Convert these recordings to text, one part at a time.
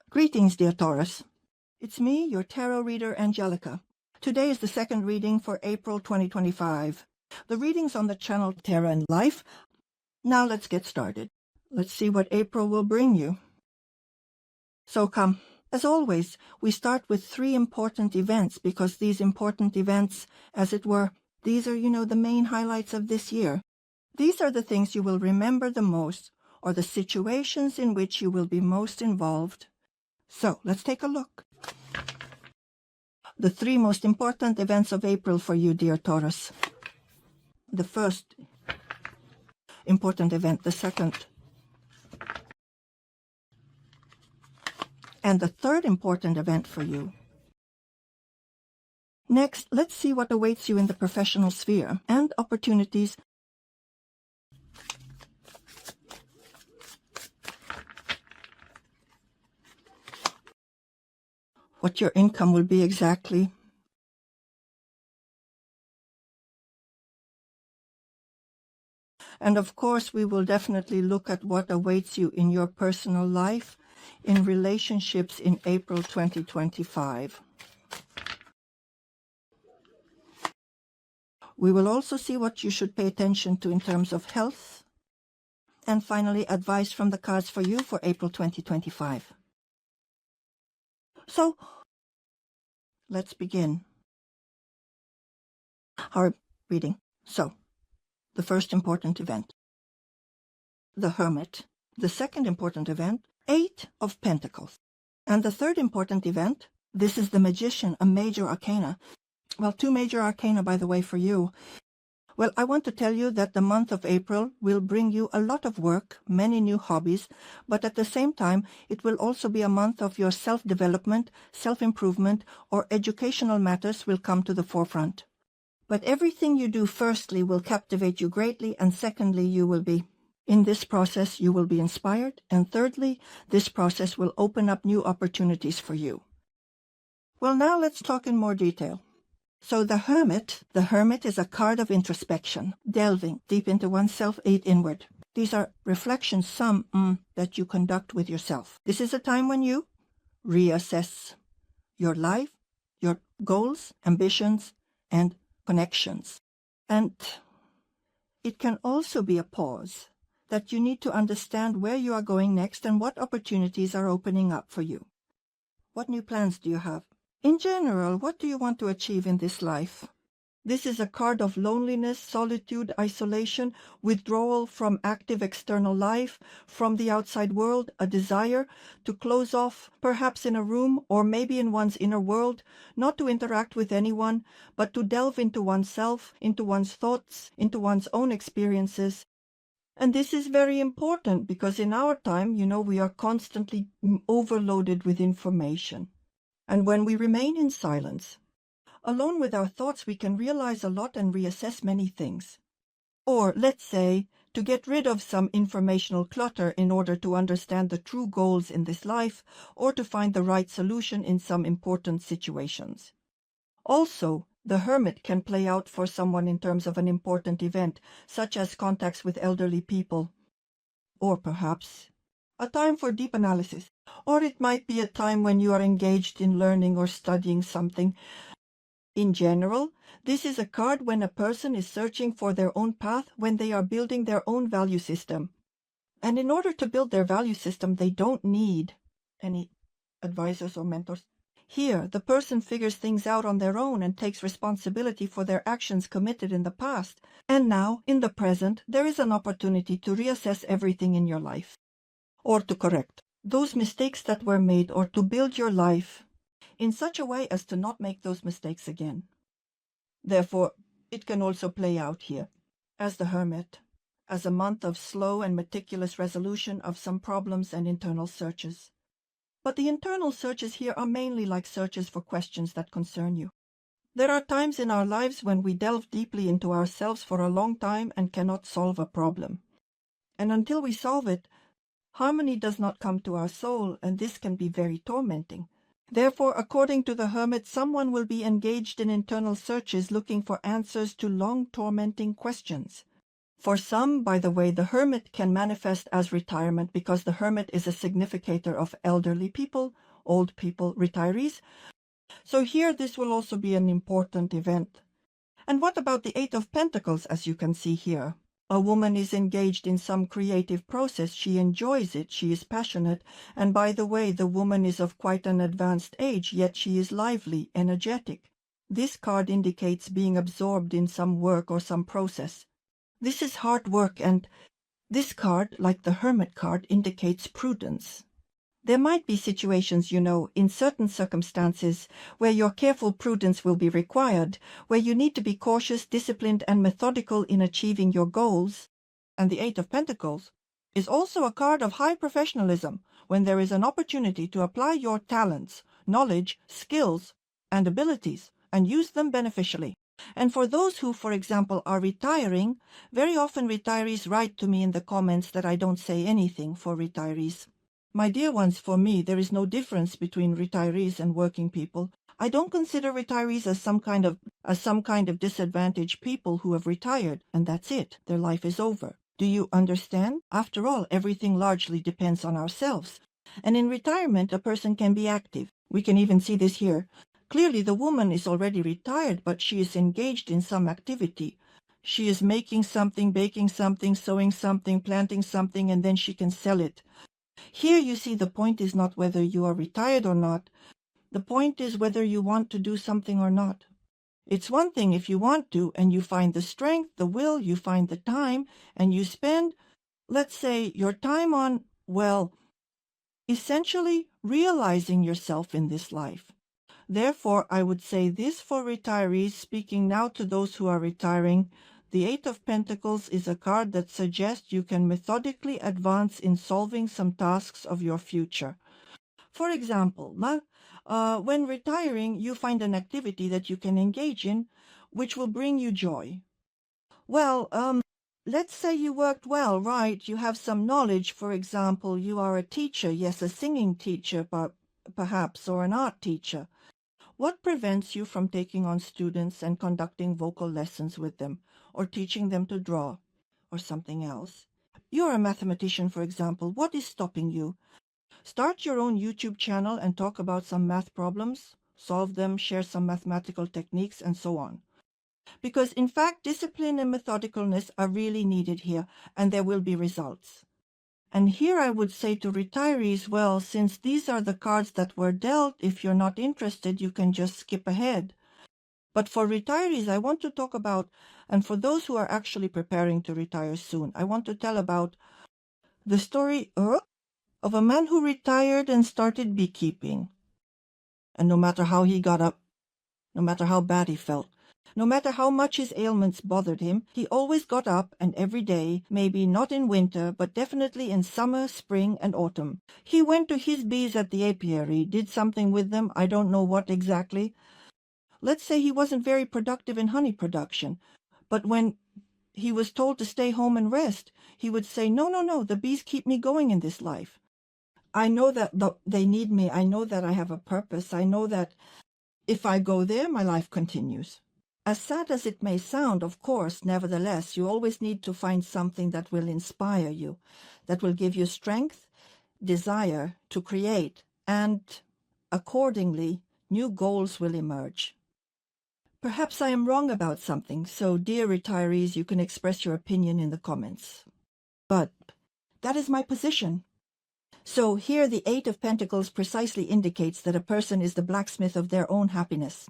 Greetings, dear Taurus. It's me, your tarot reader, Angelica. Today is the second reading for April 2025. The readings on the channel Tarot and Life. Now let's get started. Let's see what April will bring you. So come. As always, we start with 3 important events because these important events, as it were, these are, the main highlights of this year. These are the things you will remember the most, or the situations in which you will be most involved. So, let's take a look. The 3 most important events of April for you, dear Taurus. The first important event, the second, and the third important event for you. Next, let's see what awaits you in the professional sphere and opportunities. What your income will be exactly. And of course, we will definitely look at what awaits you in your personal life, in relationships in April 2025. We will also see what you should pay attention to in terms of health. And finally, advice from the cards for you for April 2025. So, let's begin our reading. So, the first important event, the Hermit. The second important event, 8 of Pentacles. And the third important event, this is the Magician, a major arcana. Well, 2 major arcana, by the way, for you. Well, I want to tell you that the month of April will bring you a lot of work, many new hobbies, but at the same time, it will also be a month of your self-development, self-improvement, or educational matters will come to the forefront. But everything you do firstly will captivate you greatly, and secondly, in this process, you will be inspired, and thirdly, this process will open up new opportunities for you. Well, now let's talk in more detail. So the Hermit is a card of introspection, delving deep into oneself, inward. These are reflections, that you conduct with yourself. This is a time when you reassess your life, your goals, ambitions, and connections. And it can also be a pause that you need to understand where you are going next and what opportunities are opening up for you. What new plans do you have? In general, what do you want to achieve in this life? This is a card of loneliness, solitude, isolation, withdrawal from active external life, from the outside world, a desire to close off, perhaps in a room or maybe in one's inner world, not to interact with anyone, but to delve into oneself, into one's thoughts, into one's own experiences. And this is very important because in our time, we are constantly overloaded with information. And when we remain in silence, alone with our thoughts, we can realize a lot and reassess many things. Or, let's say, to get rid of some informational clutter in order to understand the true goals in this life, or to find the right solution in some important situations. Also, the Hermit can play out for someone in terms of an important event, such as contacts with elderly people, or perhaps a time for deep analysis. Or it might be a time when you are engaged in learning or studying something. In general, this is a card when a person is searching for their own path, when they are building their own value system. And in order to build their value system, they don't need any advisors or mentors. Here, the person figures things out on their own and takes responsibility for their actions committed in the past. And now, in the present, there is an opportunity to reassess everything in your life, or to correct those mistakes that were made, or to build your life in such a way as to not make those mistakes again. Therefore, it can also play out here as the Hermit, as a month of slow and meticulous resolution of some problems and internal searches. But the internal searches here are mainly like searches for questions that concern you. There are times in our lives when we delve deeply into ourselves for a long time and cannot solve a problem. And until we solve it, harmony does not come to our soul, and this can be very tormenting. Therefore, according to the Hermit, someone will be engaged in internal searches looking for answers to long tormenting questions. For some, by the way, the Hermit can manifest as retirement because the Hermit is a significator of elderly people, old people, retirees. So here this will also be an important event. And what about the Eight of Pentacles, as you can see here? A woman is engaged in some creative process. She enjoys it. She is passionate. And by the way, the woman is of quite an advanced age, yet she is lively, energetic. This card indicates being absorbed in some work or some process. This is hard work, and this card, like the Hermit card, indicates prudence. There might be situations, in certain circumstances where your careful prudence will be required, where you need to be cautious, disciplined, and methodical in achieving your goals. And the Eight of Pentacles is also a card of high professionalism, when there is an opportunity to apply your talents, knowledge, skills, and abilities, and use them beneficially. And for those who, for example, are retiring, very often retirees write to me in the comments that I don't say anything for retirees. My dear ones, for me, there is no difference between retirees and working people. I don't consider retirees as some kind of disadvantaged people who have retired, and that's it. Their life is over. Do you understand? After all, everything largely depends on ourselves. And in retirement, a person can be active. We can even see this here. Clearly, the woman is already retired, but she is engaged in some activity. She is making something, baking something, sewing something, planting something, and then she can sell it. Here you see the point is not whether you are retired or not. The point is whether you want to do something or not. It's one thing if you want to, and you find the strength, the will, you find the time, and you spend, let's say, your time on, essentially realizing yourself in this life. Therefore, I would say this for retirees, speaking now to those who are retiring. The Eight of Pentacles is a card that suggests you can methodically advance in solving some tasks of your future. For example, when retiring, you find an activity that you can engage in, which will bring you joy. Let's say you worked well, right? You have some knowledge. For example, you are a teacher, yes, a singing teacher, perhaps, or an art teacher. What prevents you from taking on students and conducting vocal lessons with them, or teaching them to draw, or something else? You're a mathematician, for example. What is stopping you? Start your own YouTube channel and talk about some math problems, solve them, share some mathematical techniques, and so on. Because, in fact, discipline and methodicalness are really needed here, and there will be results. And here I would say to retirees, well, since these are the cards that were dealt, if you're not interested, you can just skip ahead. But for retirees, I want to talk about, and for those who are actually preparing to retire soon, I want to tell about the story of a man who retired and started beekeeping. And no matter how he got up, no matter how bad he felt, no matter how much his ailments bothered him, he always got up, and every day, maybe not in winter, but definitely in summer, spring, and autumn, he went to his bees at the apiary, did something with them, I don't know what exactly. Let's say he wasn't very productive in honey production, but when he was told to stay home and rest, he would say, no, the bees keep me going in this life. I know that they need me. I know that I have a purpose. I know that if I go there, my life continues. As sad as it may sound, of course, nevertheless, you always need to find something that will inspire you, that will give you strength, desire to create, and accordingly, new goals will emerge. Perhaps I am wrong about something, so dear retirees, you can express your opinion in the comments. But that is my position. So here the Eight of Pentacles precisely indicates that a person is the blacksmith of their own happiness.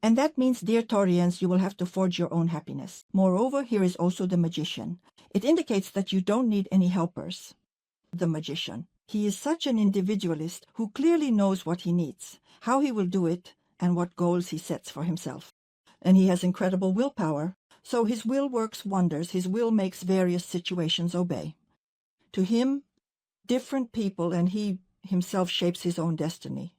And that means, dear Taurians, you will have to forge your own happiness. Moreover, here is also the Magician. It indicates that you don't need any helpers. The Magician. He is such an individualist who clearly knows what he needs, how he will do it, and what goals he sets for himself. And he has incredible willpower, so his will works wonders. His will makes various situations obey. To him, different people, and he himself shapes his own destiny.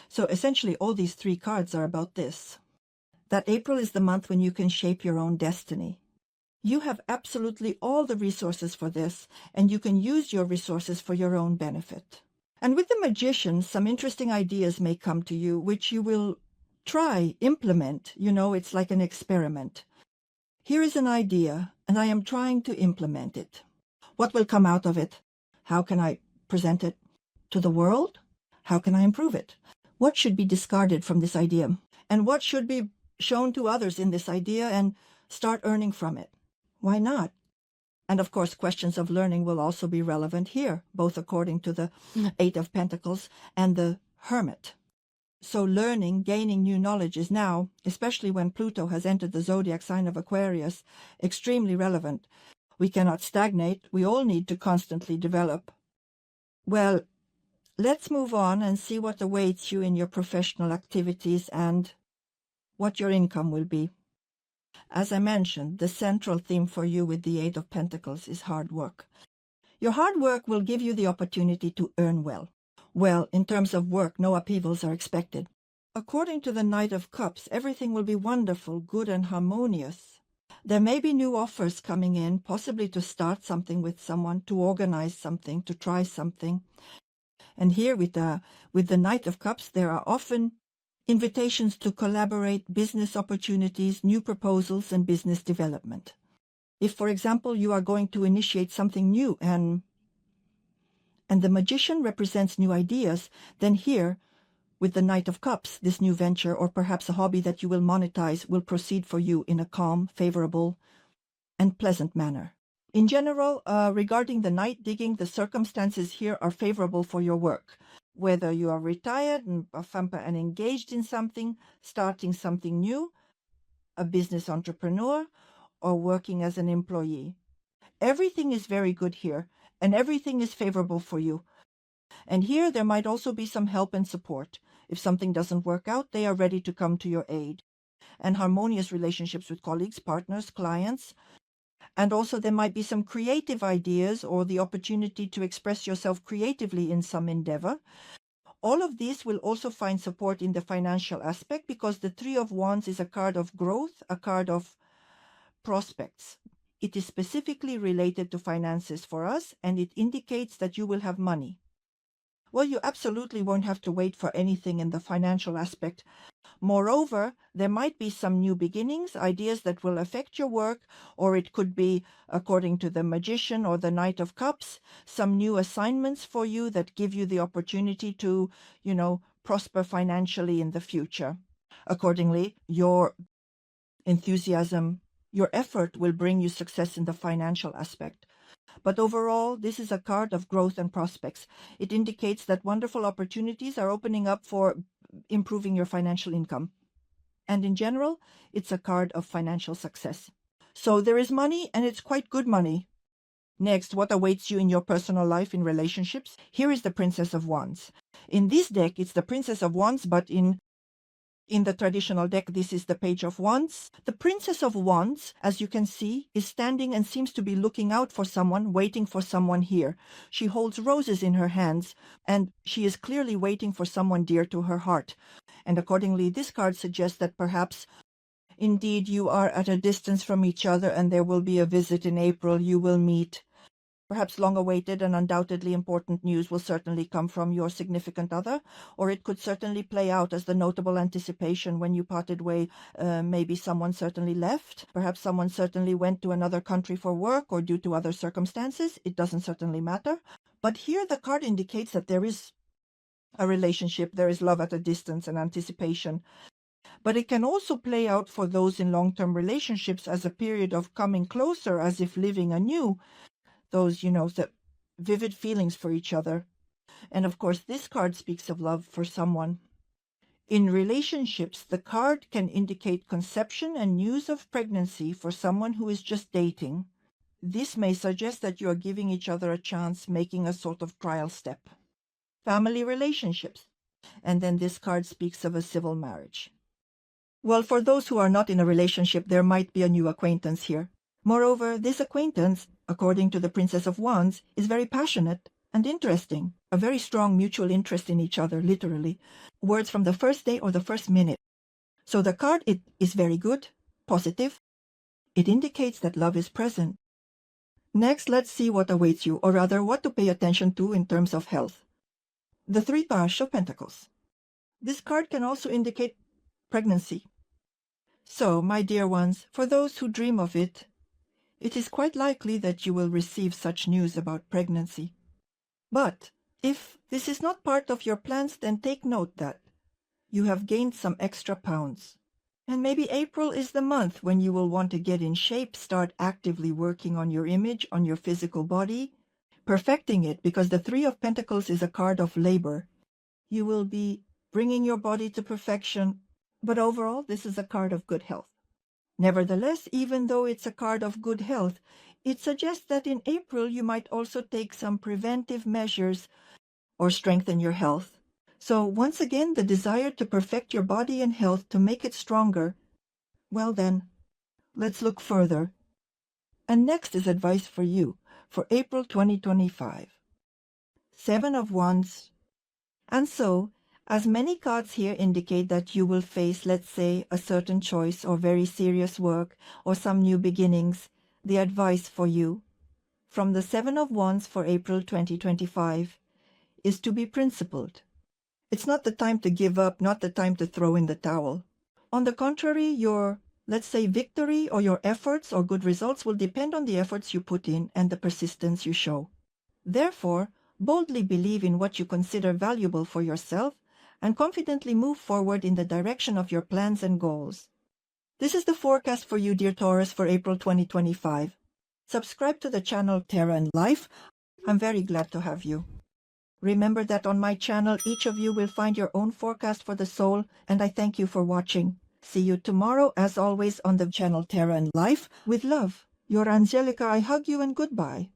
So essentially, all these three cards are about this. That April is the month when you can shape your own destiny. You have absolutely all the resources for this, and you can use your resources for your own benefit. And with the Magician, some interesting ideas may come to you, which you will try, implement. It's like an experiment. Here is an idea, and I am trying to implement it. What will come out of it? How can I present it to the world? How can I improve it? What should be discarded from this idea? And what should be shown to others in this idea and start earning from it? Why not? And of course, questions of learning will also be relevant here, both according to the Eight of Pentacles and the Hermit. So learning, gaining new knowledge is now, especially when Pluto has entered the zodiac sign of Aquarius, extremely relevant. We cannot stagnate. We all need to constantly develop. Well, let's move on and see what awaits you in your professional activities and what your income will be. As I mentioned, the central theme for you with the Eight of Pentacles is hard work. Your hard work will give you the opportunity to earn well. Well, in terms of work, no upheavals are expected. According to the Knight of Cups, everything will be wonderful, good, and harmonious. There may be new offers coming in, possibly to start something with someone, to organize something, to try something. And here with the Knight of Cups, there are often invitations to collaborate, business opportunities, new proposals, and business development. If, for example, you are going to initiate something new and the Magician represents new ideas, then here, with the Knight of Cups, this new venture or perhaps a hobby that you will monetize will proceed for you in a calm, favorable, and pleasant manner. In general, regarding the night digging, the circumstances here are favorable for your work. Whether you are retired and engaged in something, starting something new, a business entrepreneur, or working as an employee. Everything is very good here, and everything is favorable for you. And here there might also be some help and support. If something doesn't work out, they are ready to come to your aid. And harmonious relationships with colleagues, partners, clients. And also there might be some creative ideas or the opportunity to express yourself creatively in some endeavor. All of these will also find support in the financial aspect because the Three of Wands is a card of growth, a card of prospects. It is specifically related to finances for us, and it indicates that you will have money. Well, you absolutely won't have to wait for anything in the financial aspect. Moreover, there might be some new beginnings, ideas that will affect your work, or it could be, according to the Magician or the Knight of Cups, some new assignments for you that give you the opportunity to, prosper financially in the future. Accordingly, your enthusiasm, your effort will bring you success in the financial aspect. But overall, this is a card of growth and prospects. It indicates that wonderful opportunities are opening up for improving your financial income. And in general, it's a card of financial success. So there is money, and it's quite good money. Next, what awaits you in your personal life in relationships? Here is the Princess of Wands. In this deck, it's the Princess of Wands, but in the traditional deck, this is the Page of Wands. The Princess of Wands, as you can see, is standing and seems to be looking out for someone, waiting for someone here. She holds roses in her hands, and she is clearly waiting for someone dear to her heart. And accordingly, this card suggests that perhaps indeed you are at a distance from each other and there will be a visit in April. You will meet. Perhaps long-awaited and undoubtedly important news will certainly come from your significant other, or it could certainly play out as the notable anticipation when you parted way. Maybe someone certainly left. Perhaps someone certainly went to another country for work or due to other circumstances. It doesn't certainly matter. But here the card indicates that there is a relationship, there is love at a distance and anticipation. But it can also play out for those in long-term relationships as a period of coming closer, as if living anew. Those, the vivid feelings for each other. And of course, this card speaks of love for someone. In relationships, the card can indicate conception and news of pregnancy for someone who is just dating. This may suggest that you are giving each other a chance, making a sort of trial step. Family relationships. And then this card speaks of a civil marriage. Well, for those who are not in a relationship, there might be a new acquaintance here. Moreover, this acquaintance, according to the Princess of Wands, is very passionate and interesting, a very strong mutual interest in each other, literally. Words from the first day or the first minute. So the card is very good, positive. It indicates that love is present. Next, let's see what awaits you, or rather, what to pay attention to in terms of health. The Three Page of Pentacles. This card can also indicate pregnancy. So, my dear ones, for those who dream of it, it is quite likely that you will receive such news about pregnancy. But if this is not part of your plans, then take note that you have gained some extra pounds. And maybe April is the month when you will want to get in shape, start actively working on your image, on your physical body, perfecting it, because the Three of Pentacles is a card of labor. You will be bringing your body to perfection, but overall, this is a card of good health. Nevertheless, even though it's a card of good health, it suggests that in April you might also take some preventive measures or strengthen your health. So once again, the desire to perfect your body and health, to make it stronger. Well then, let's look further. And next is advice for you for April 2025. 7 of Wands. And so, as many cards here indicate that you will face, let's say, a certain choice or very serious work or some new beginnings, the advice for you from the 7 of Wands for April 2025 is to be principled. It's not the time to give up, not the time to throw in the towel. On the contrary, your, let's say, victory or your efforts or good results will depend on the efforts you put in and the persistence you show. Therefore, boldly believe in what you consider valuable for yourself and confidently move forward in the direction of your plans and goals. This is the forecast for you, dear Taurus, for April 2025. Subscribe to the channel Terra and Life. I'm very glad to have you. Remember that on my channel, each of you will find your own forecast for the soul, and I thank you for watching. See you tomorrow, as always, on the channel Terra and Life. With love, your Angelica. I hug you and goodbye.